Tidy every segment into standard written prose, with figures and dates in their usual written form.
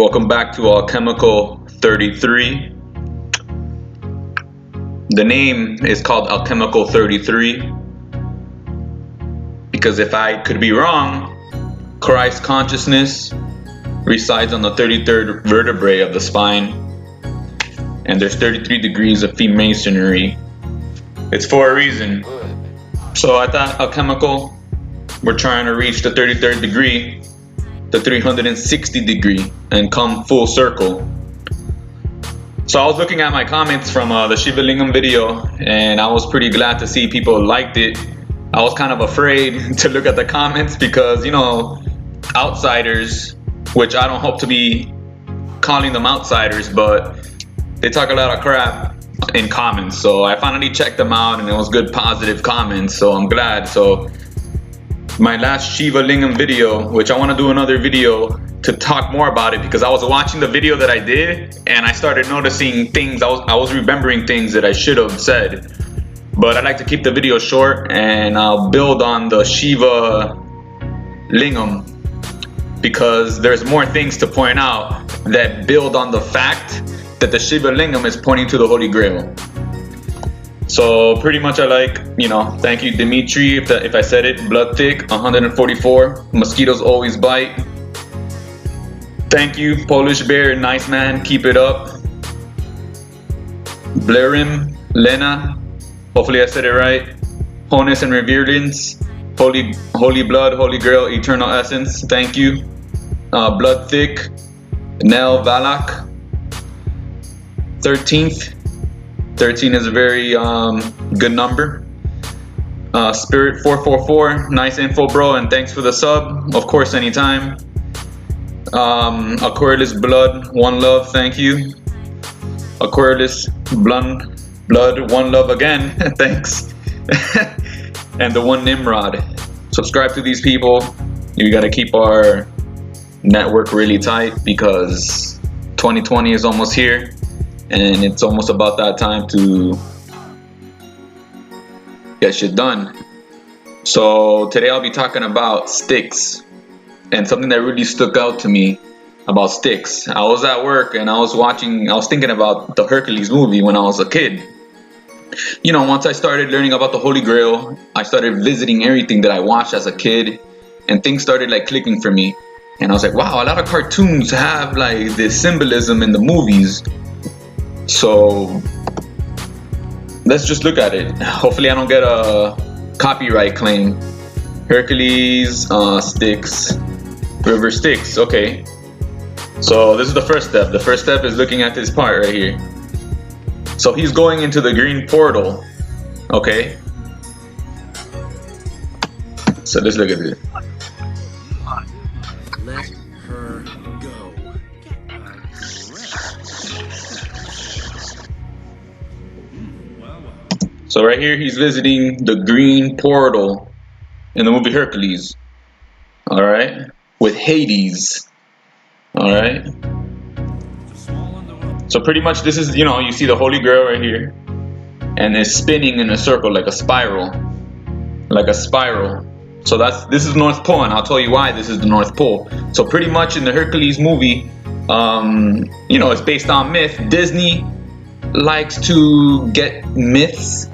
Welcome back to Alchemical 33. The name is called Alchemical 33 because if I could be wrong, Christ consciousness resides on the 33rd vertebrae of the spine, and there's 33 degrees of Freemasonry. It's for a reason. So I thought alchemical, we're trying to reach the 33rd degree, the 360 degree, and come full circle. So I was looking at my comments from the Shiva Lingam video, and I was pretty glad to see people liked it. I was kind of afraid to look at the comments because, you know, outsiders, which I don't hope to be calling them outsiders, but they talk a lot of crap in comments. So I finally checked them out, and it was good positive comments, so I'm glad. So my last Shiva Lingam video, which I want to do another video to talk more about it, because I was watching the video that I did and I started noticing things. I was remembering things that I should have said, but I like to keep the video short, and I'll build on the Shiva Lingam because there's more things to point out that build on the fact that the Shiva Lingam is pointing to the Holy Grail. So pretty much I like, you know, thank you Dimitri if I said it, blood thick, 144, mosquitoes always bite. Thank you Polish Bear, nice man, keep it up. Blerim, Lena, hopefully I said it right. Honest and Reverence, Holy Blood, Holy Grail, Eternal Essence, thank you. Blood thick, Nell Valak, 13th. 13 is a very good number. Spirit 444, nice info bro, and thanks for the sub, of course anytime. Aquarius Blood, one love, thank you. Aquarius Blood, one love again, thanks. And the one Nimrod, subscribe to these people. We gotta keep our network really tight because 2020 is almost here. And it's almost about that time to get shit done. So today I'll be talking about STYX, and something that really stuck out to me about STYX. I was at work and I was thinking about the Hercules movie when I was a kid. You know, once I started learning about the Holy Grail, I started visiting everything that I watched as a kid, and things started like clicking for me. And I was like, wow, a lot of cartoons have like this symbolism in the movies. So let's just look at it. Hopefully I don't get a copyright claim. Hercules, STYX, River STYX. Okay. So this is the first step. The first step is looking at this part right here. So he's going into the green portal. Okay. So let's look at it. Let her go. So right here, he's visiting the green portal in the movie Hercules. All right, with Hades. All right. So pretty much this is, you know, you see the Holy Grail right here, and it's spinning in a circle like a spiral, So this is North Pole, and I'll tell you why this is the North Pole. So pretty much in the Hercules movie, you know, it's based on myth. Disney likes to get myths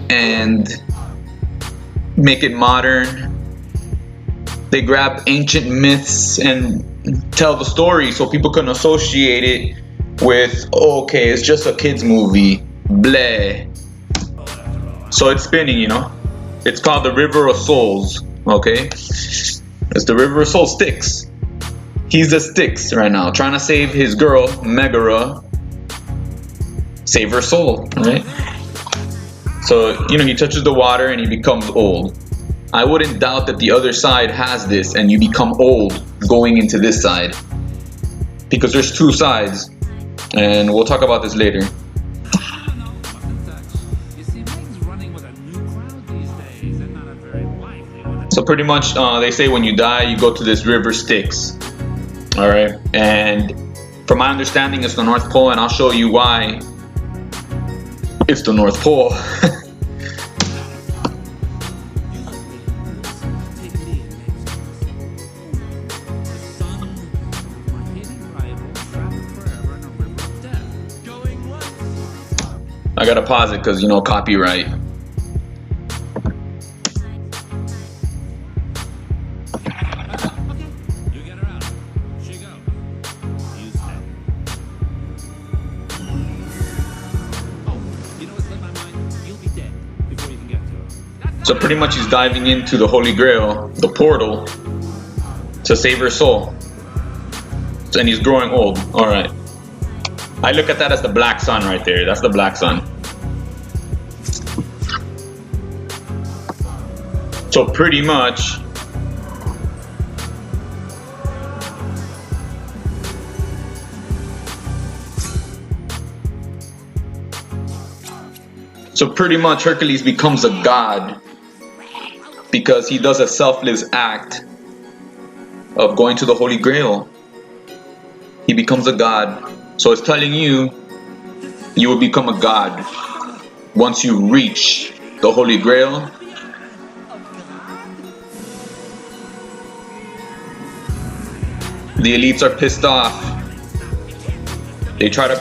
and make it modern. They grab ancient myths and tell the story so people can associate it with, oh, okay, it's just a kid's movie, bleh. So it's spinning, you know. It's called the River of Souls, okay? It's the River of Souls, STYX. He's the STYX right now, trying to save his girl, Megara. Save her soul, right? So, you know, he touches the water and he becomes old. I wouldn't doubt that the other side has this and you become old going into this side. Because there's two sides. And we'll talk about this later. So pretty much they say when you die, you go to this river STYX. Alright? And from my understanding, it's the North Pole, and I'll show you why it's the North Pole. I gotta pause it because, you know, copyright. You get her out. She goes. You stay. Oh, you know what slipped my mind? You'll be dead before you can get to her. So pretty much he's diving into the Holy Grail, the portal, to save her soul. And he's growing old. Alright. I look at that as the black sun right there. That's the black sun. So pretty much Hercules becomes a god because he does a selfless act of going to the Holy Grail. He becomes a god. So it's telling you, you will become a god once you reach the Holy Grail. The elites are pissed off. They try to...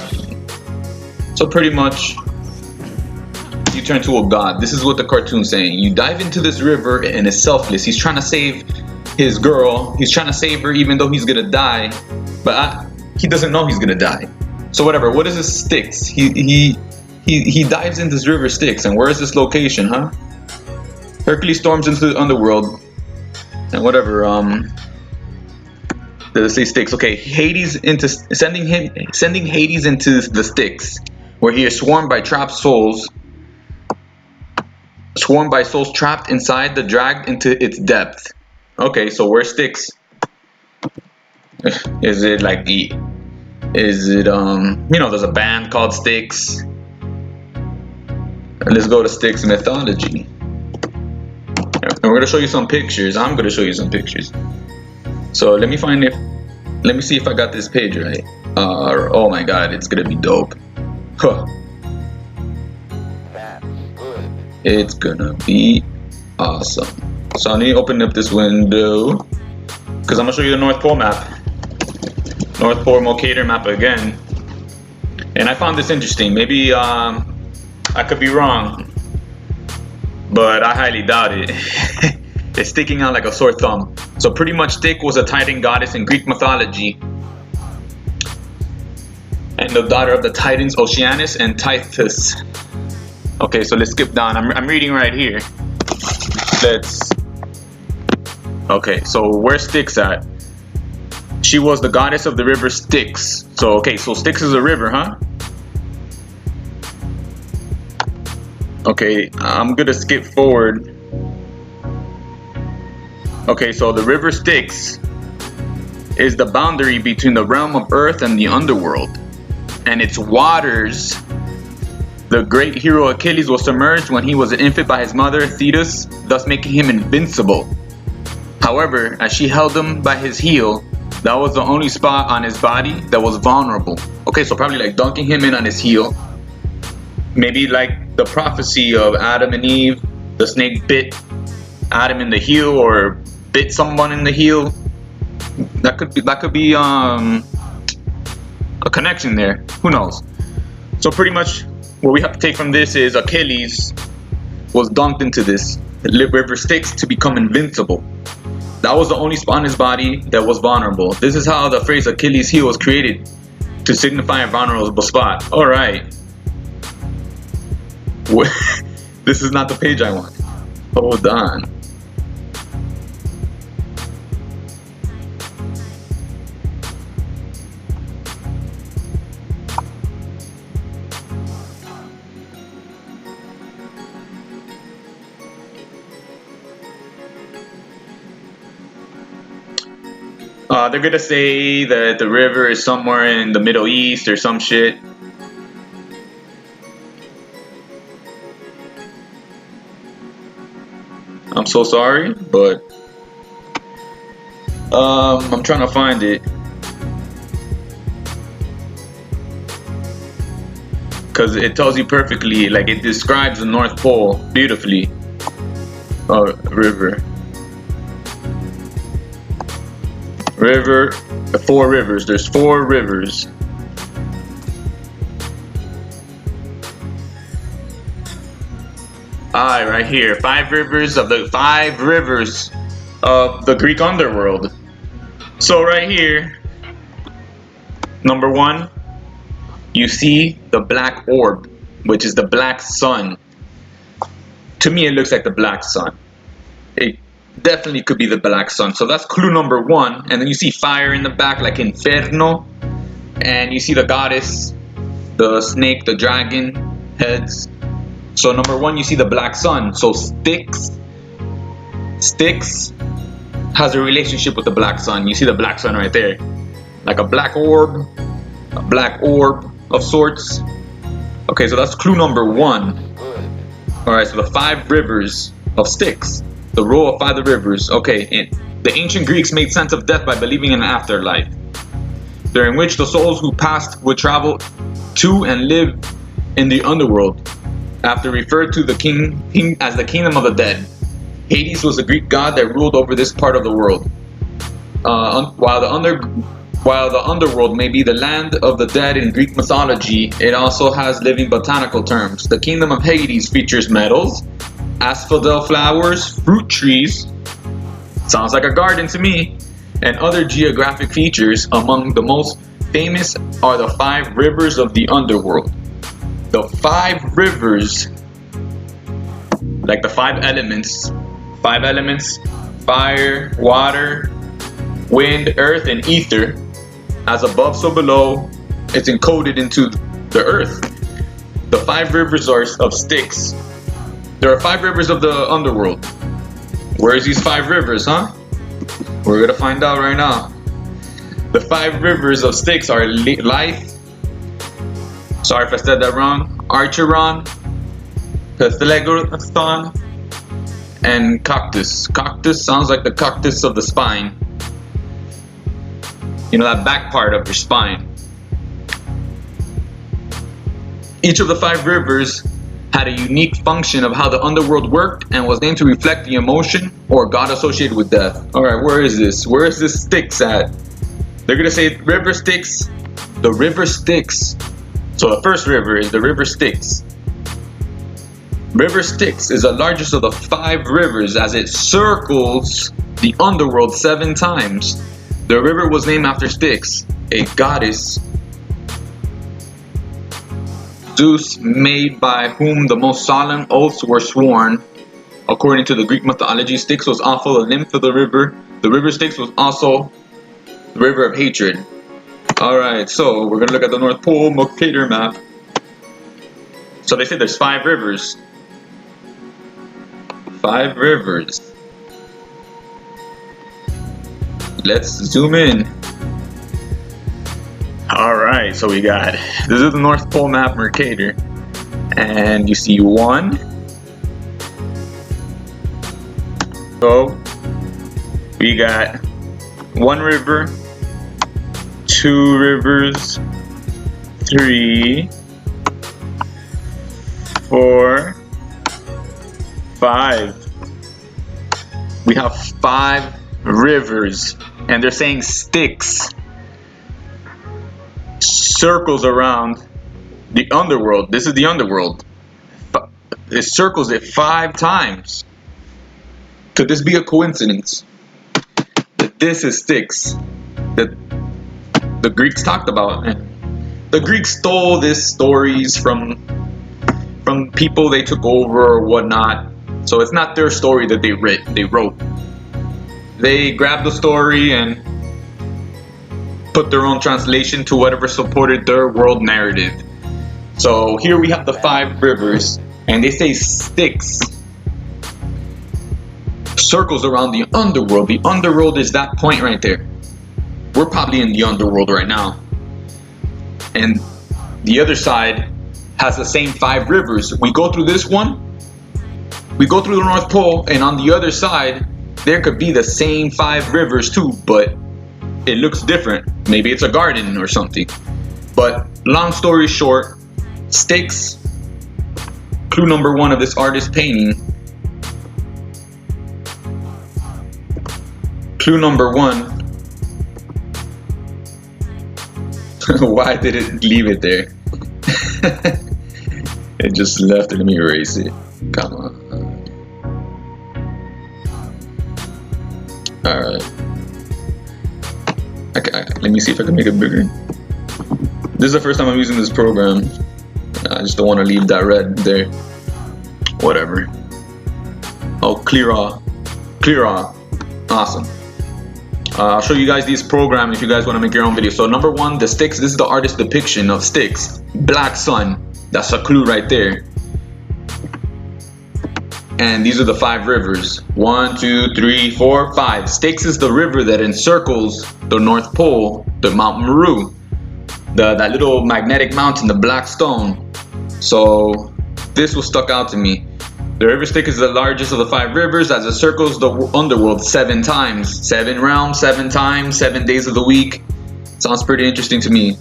So pretty much, you turn to a god. This is what the cartoon's saying. You dive into this river and it's selfless. He's trying to save his girl. He's trying to save her even though he's gonna die. But he doesn't know he's gonna die. So whatever. What is this STYX? He dives into this river STYX. And where is this location, huh? Hercules storms into the underworld. And whatever. Let's say STYX. Okay, Hades into sending Hades into the STYX, where he is swarmed by trapped souls. Swarmed by souls trapped inside the dragged into its depth. Okay, so where's STYX? Is it like the? Is it you know, there's a band called STYX. Let's go to STYX mythology. And we're gonna show you some pictures. I'm gonna show you some pictures. So let me see if I got this page right. Oh my god, it's gonna be dope. Huh. That's good. It's gonna be awesome. So I need to open up this window because I'm gonna show you the North Pole map. North Pole Mercator map again. And I found this interesting. Maybe I could be wrong, but I highly doubt it. It's sticking out like a sore thumb. So pretty much STYX was a Titan goddess in Greek mythology, and the daughter of the Titans Oceanus and Tithys. Okay, so let's skip down. I'm reading right here. Okay, so where's STYX at? She was the goddess of the river STYX. So okay, so STYX is a river, huh? Okay, I'm gonna skip forward. Okay, so the river STYX is the boundary between the realm of earth and the underworld. And its waters, the great hero Achilles was submerged when he was an infant by his mother Thetis, thus making him invincible. However, as she held him by his heel, that was the only spot on his body that was vulnerable. Okay, so probably like dunking him in on his heel. Maybe like the prophecy of Adam and Eve, the snake bit Adam in the heel or bit someone in the heel. That could be a connection there. Who knows? So pretty much what we have to take from this is Achilles was dunked into this river STYX to become invincible. That was the only spot on his body that was vulnerable. This is how the phrase Achilles heel was created, to signify a vulnerable spot. Alright. This is not the page I want. Hold on. They're gonna say that the river is somewhere in the Middle East or some shit. I'm so sorry, but I'm trying to find it because it tells you perfectly, like it describes the North Pole beautifully. River, 4 rivers. There's 4 rivers. Alright, right here. 5 rivers of the 5 rivers of the Greek underworld. So right here, number 1, you see the black orb, which is the black sun. To me, it looks like the black sun. It definitely could be the black sun. So that's clue number 1. And then you see fire in the back, like Inferno. And you see the goddess, the snake, the dragon heads. So number 1, you see the black sun. So STYX has a relationship with the black sun. You see the black sun right there, like a black orb of sorts. Okay, so that's clue number 1. All right, so the 5 rivers of STYX, the role of 5 rivers. Okay, the ancient Greeks made sense of death by believing in an afterlife, during which the souls who passed would travel to and live in the underworld. After referred to the king as the kingdom of the dead. Hades was a Greek god that ruled over this part of the world. While the underworld may be the land of the dead in Greek mythology, it also has living botanical terms. The kingdom of Hades features metals, asphodel flowers, fruit trees, sounds like a garden to me, and other geographic features. Among the most famous are the 5 rivers of the underworld. The 5 rivers, like the 5 elements, fire, water, wind, earth, and ether. As above, so below, it's encoded into the earth. The 5 rivers are of STYX. There are 5 rivers of the underworld. Where is these 5 rivers, huh? We're gonna find out right now. The 5 rivers of STYX are life. Sorry if I said that wrong. Archeron, Cathlegorthon, and Cactus. Cactus sounds like the cactus of the spine. You know, that back part of your spine. Each of the 5 rivers had a unique function of how the underworld worked and was named to reflect the emotion or god associated with death. Alright, where is this? Where is this STYX at? They're gonna say river STYX. The river STYX. So the first river is the river STYX. River STYX is the largest of the 5 rivers as it circles the underworld 7 times. The river was named after STYX, a goddess Zeus made by whom the most solemn oaths were sworn. According to the Greek mythology, STYX was also a nymph of the river. The river STYX was also the river of hatred. Alright, so we're going to look at the North Pole Mercator map. So they say there's 5 rivers. 5 rivers. Let's zoom in. Alright, so we got, this is the North Pole map Mercator. And you see 1. So we got 1 river, 2 rivers, 3, 4, 5. We have 5 rivers, and they're saying STYX circles around the underworld. This is the underworld. It circles it 5 times. Could this be a coincidence that this is STYX that the Greeks talked about? And the Greeks stole these stories from people they took over or whatnot. So it's not their story that they wrote. They grabbed the story and put their own translation to whatever supported their world narrative. So here we have the 5 rivers, and they say STYX circles around the underworld. The underworld is that point right there. We're probably in the underworld right now. And the other side has the same 5 rivers. We go through this one, we go through the North Pole, and on the other side, there could be the same 5 rivers too, but it looks different. Maybe it's a garden or something. But long story short, STYX, clue number 1 of this artist painting. Clue number 1. Why did it leave it there? It just left it. Let me erase it. Come on. me see if I can make it bigger. This is the first time I'm using this program. I just don't want to leave that red there. Whatever. Oh, clear off. Awesome. I'll show you guys these programs if you guys want to make your own video. So number one, the STYX. This is the artist depiction of STYX. Black sun. That's a clue right there. And these are the 5 rivers. 1, 2, 3, 4, 5. STYX is the river that encircles the North Pole, the Mount Meru, that little magnetic mountain, the black stone. So this was stuck out to me. The river STYX is the largest of the 5 rivers as it circles the underworld 7 times. 7 realms, 7 times, 7 days of the week. Sounds pretty interesting to me.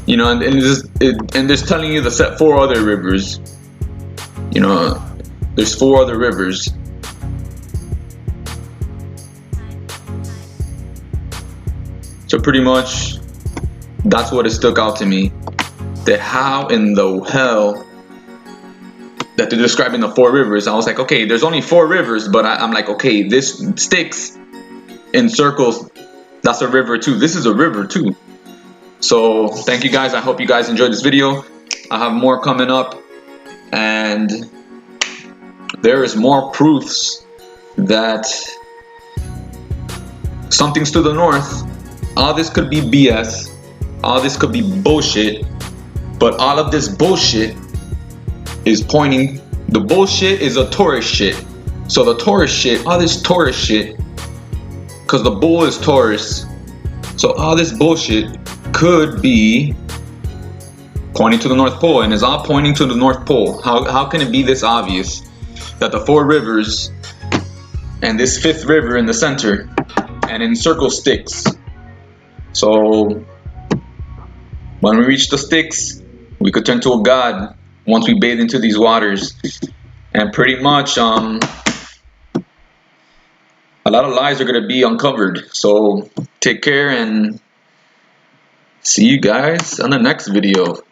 You know, and there's telling you the 4 other rivers. You know, there's 4 other rivers. So pretty much, that's what it stuck out to me. That how in the hell that they're describing the 4 rivers. I was like, okay, there's only 4 rivers, but I'm like, okay, this STYX encircles, that's a river too. This is a river too. So thank you guys. I hope you guys enjoyed this video. I have more coming up, and there is more proofs that something's to the north. All this could be BS. All this could be bullshit. But all of this bullshit is pointing. The bullshit is a Taurus shit. So the Taurus shit, all this Taurus shit, because the bull is Taurus. So all this bullshit could be pointing to the North Pole, and is all pointing to the North Pole. How can it be this obvious that the 4 rivers and this 5th river in the center and encircle STYX? So when we reach the STYX, we could turn to a god once we bathe into these waters. And pretty much a lot of lies are going to be uncovered. So take care and see you guys on the next video.